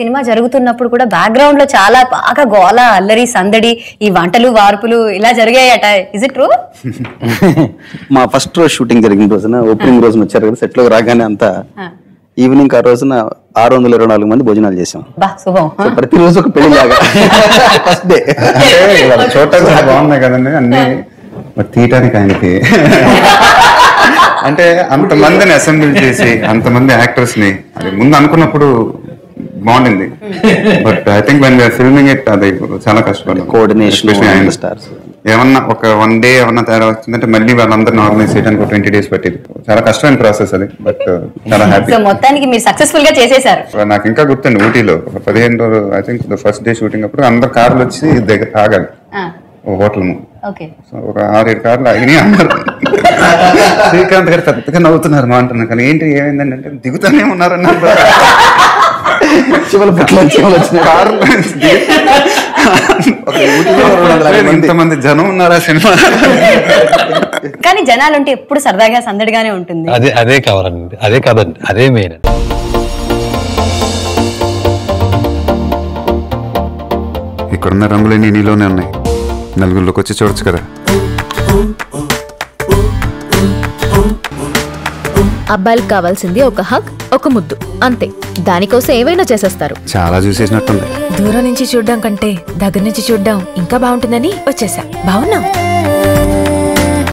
Cinema జరుగుతున్నప్పుడు కూడా background లో చాలా బాగా గోల అల్లరి సందడి ఈ వంటలు వార్పులు ఇలా జరిగాయట. Is it true? మా ఫస్ట్ రోజు షూటింగ్ జరిగిన రోజున ఓపెనింగ్ రోజున వచ్చారు కదా, సెట్ లో రాగానే అంతా ఈవినింగ్ ఆ రోజున 624 మంది భోజనాలు చేసాం. ప్రతిరోజు ఒక పెళ్లి లాగా ఫస్ట్ డే. చూడటానికి బాగున్నాయి కదండి అన్ని, తీయటానికి ఆయనకి అంటే అంతమందిని అసెంబ్లీ చేసి అంతమంది యాక్టర్స్ ని అది ముందు అనుకున్నప్పుడు బాగుండింది. But I think when we are filming it అది చాలా కష్టపడ్డాం. కోఆర్డినేషన్ స్టార్స్ ఏమన్నా ఒక 1 day ఏమన్నా తేడా వచ్చిందంటే మళ్ళీ వాళ్ళందరినీ ఆర్గనైజ్ చేయడానికి 20 days పట్టింది. చాలా కష్టమైన ప్రాసెస్ అది, బట్ చాలా హ్యాపీ. మొత్తానికి మీరు సక్సెస్ఫుల్ గా చేసేసారు. నాకు ఇంకా గుర్తుంది, ఊటీలో ఒక 15 రోజులు I think first day shooting అప్పుడు అందరు కార్లు వచ్చి దగ్గర ఆగాలి హోటల్ ముందు. సో ఒక 6-7 కార్లు ఆగినాయి. అందరు శ్రీకాంత్ గారు పెద్దగా నవ్వుతున్నారు మా అంటున్నారు, కానీ ఏంటి ఏమైందండి అంటే దిగుతానే ఉన్నారన్నారు. ఇంతమంది జనం ఉన్నారా సినిమా. కానీ జనాలు అంటే ఎప్పుడు సరదాగా సందడిగానే ఉంటుంది. అదే కావాలండి, అదే కాదండి, అదే మెయిన్. ఇక్కడున్న రంగులన్నీ నీలోనే ఉన్నాయి, నలుగురిలోకి వచ్చి చూడొచ్చు కదా. అబ్బాయిలకు కావాల్సింది ఒక హగ్, ఒక ముద్దు, అంతే. దానికోసం ఏవైనా చేసేస్తారు. చాలా చూసేసినట్టుంది. దూరం నుంచి చూడడం కంటే దగ్గర నుంచి చూడడం ఇంకా బాగుంటుందని వచ్చేసా. బాగున్నాం.